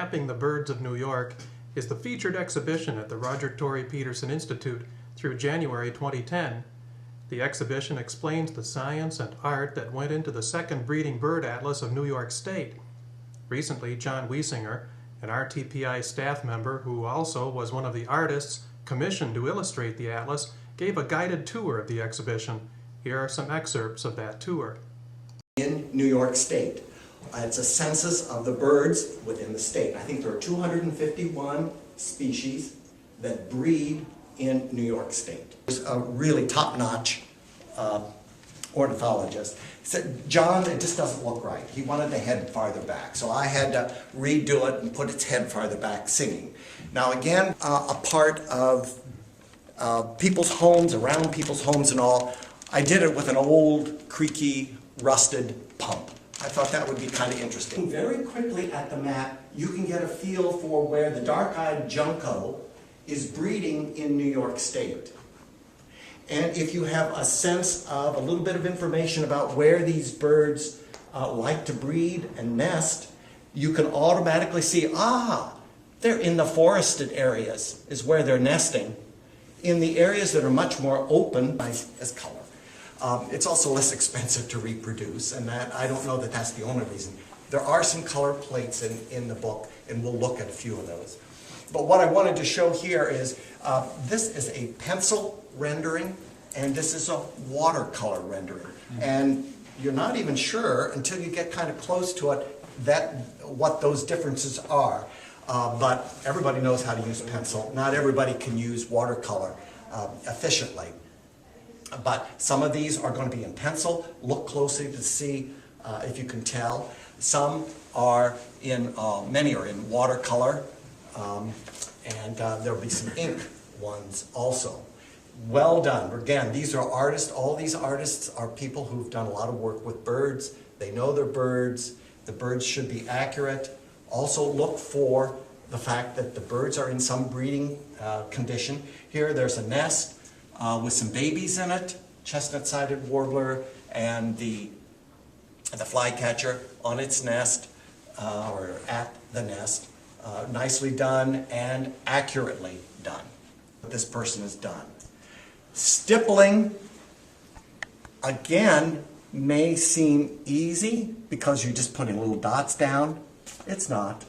Mapping the Birds of New York is the featured exhibition at the Tory Peterson Institute through January 2010. The exhibition explains the science and art that went into the second breeding bird atlas of New York State. Recently, John Wiessinger, an RTPI staff member who also was one of the artists commissioned to illustrate the atlas, gave a guided tour of the exhibition. Here are some excerpts of that tour. In New York State. It's a census of the birds within the state. I think there are 251 species that breed in New York State. There's a really top-notch ornithologist. He said, John, it just doesn't look right. He wanted the head farther back. So I had to redo it and put its head farther back singing. Now again, a part of people's homes, around people's homes and all, I did it with an old, creaky, rusted pump. I thought that would be kind of interesting. Very quickly at the map, you can get a feel for where the dark-eyed junco is breeding in New York State. And if you have a sense of a little bit of information about where these birds like to breed and nest, you can automatically see, they're in the forested areas is where they're nesting. In the areas that are much more open, as color. It's also less expensive to reproduce, and that I don't know that that's the only reason. There are some color plates in the book, and we'll look at a few of those. But what I wanted to show here is this is a pencil rendering, and this is a watercolor rendering. And you're not even sure until you get kind of close to it what those differences are. But everybody knows how to use pencil. Not everybody can use watercolor efficiently. But some of these are going to be in pencil. Look closely to see if you can tell. Some are in, many are in watercolor, and there'll be some ink ones also. Well done. Again, these are artists. All these artists are people who've done a lot of work with birds. They know their birds. The birds should be accurate. Also look for the fact that the birds are in some breeding condition. Here there's a nest with some babies in it, chestnut-sided warbler, and the flycatcher on its nest, or at the nest. Nicely done and accurately done. What this person has done. Stippling, again, may seem easy because you're just putting little dots down. It's not.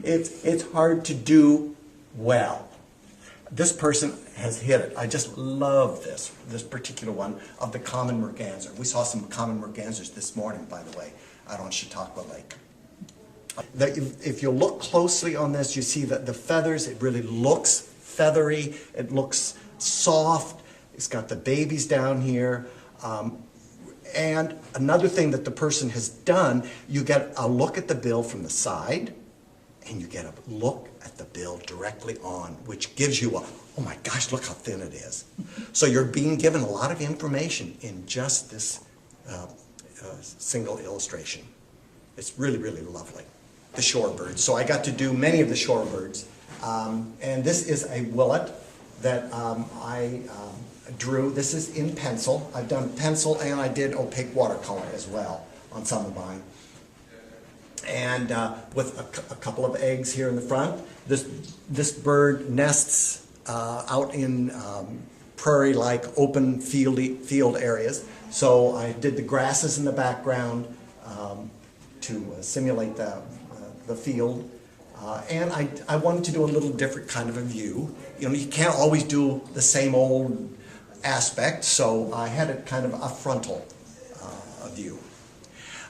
It's hard to do well. This person has hit it. I just love this particular one of the common merganser. We saw some common mergansers this morning, by the way, out on Chautauqua Lake. If you look closely on this, you see that the feathers, it really looks feathery. It looks soft. It's got the babies down here. And another thing that the person has done, you get a look at the bill from the side, and you get a look at the bill directly on, which gives you oh my gosh, look how thin it is. So you're being given a lot of information in just this single illustration. It's really, really lovely. The shorebirds. So I got to do many of the shorebirds. And this is a willet that I drew. This is in pencil. I've done pencil and I did opaque watercolor as well on some of mine. And with a couple of eggs here in the front. This bird nests out in prairie-like open field areas. So I did the grasses in the background to simulate the field. And I wanted to do a little different kind of a view. You know, you can't always do the same old aspect, so I had it kind of a frontal view.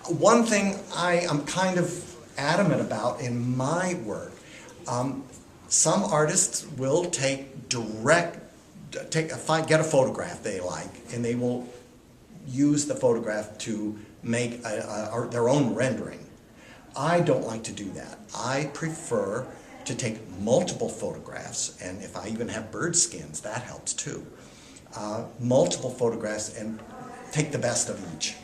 One thing I am kind of adamant about in my work, some artists will get a photograph they like, and they will use the photograph to make their own rendering. I don't like to do that. I prefer to take multiple photographs, and if I even have bird skins, that helps too. Multiple photographs and take the best of each.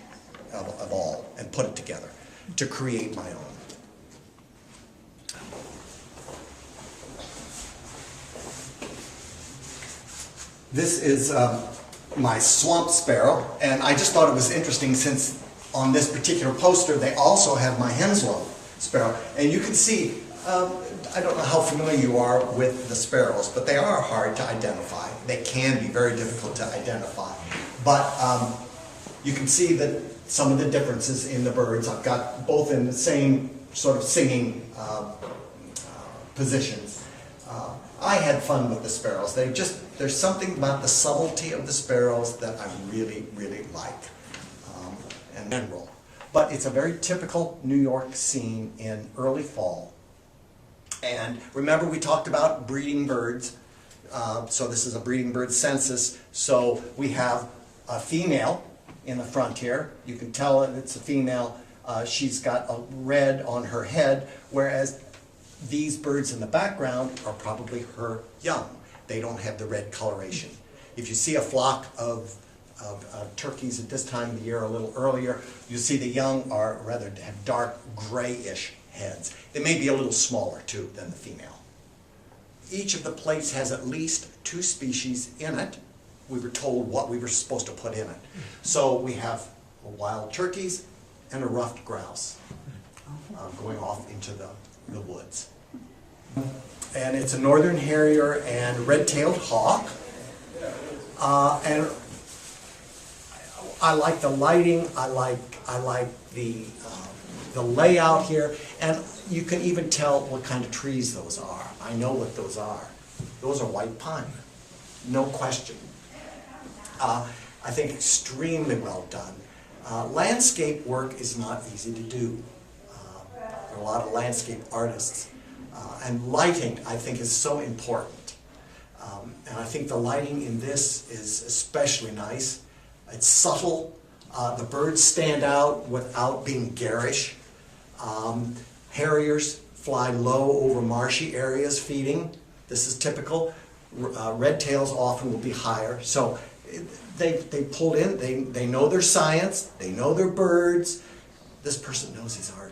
Of all, and put it together to create my own. This is my swamp sparrow, and I just thought it was interesting since on this particular poster they also have my Henslow sparrow, and you can see I don't know how familiar you are with the sparrows, but they are hard to identify. They can be very difficult to identify. But you can see that some of the differences in the birds. I've got both in the same sort of singing positions. I had fun with the sparrows. There's something about the subtlety of the sparrows that I really, really like, in general. But it's a very typical New York scene in early fall. And remember, we talked about breeding birds. So this is a breeding bird census. So we have a female in the front here. You can tell that it's a female. She's got a red on her head, whereas these birds in the background are probably her young. They don't have the red coloration. If you see a flock of turkeys at this time of the year, a little earlier, you see the young are rather have dark grayish heads. They may be a little smaller too than the female. Each of the plates has at least 2 species in it. We were told what we were supposed to put in it. So we have wild turkeys and a ruffed grouse going off into the woods. And it's a northern harrier and red-tailed hawk. And I like the lighting. I like the layout here, and you can even tell what kind of trees those are. I know what those are. Those are white pine, no question. I think extremely well done. Landscape work is not easy to do. There are a lot of landscape artists. And lighting, I think, is so important. And I think the lighting in this is especially nice. It's subtle. The birds stand out without being garish. Harriers fly low over marshy areas feeding. This is typical. Red tails often will be higher. So they pulled in, they know their science, they know their birds. This person knows his art.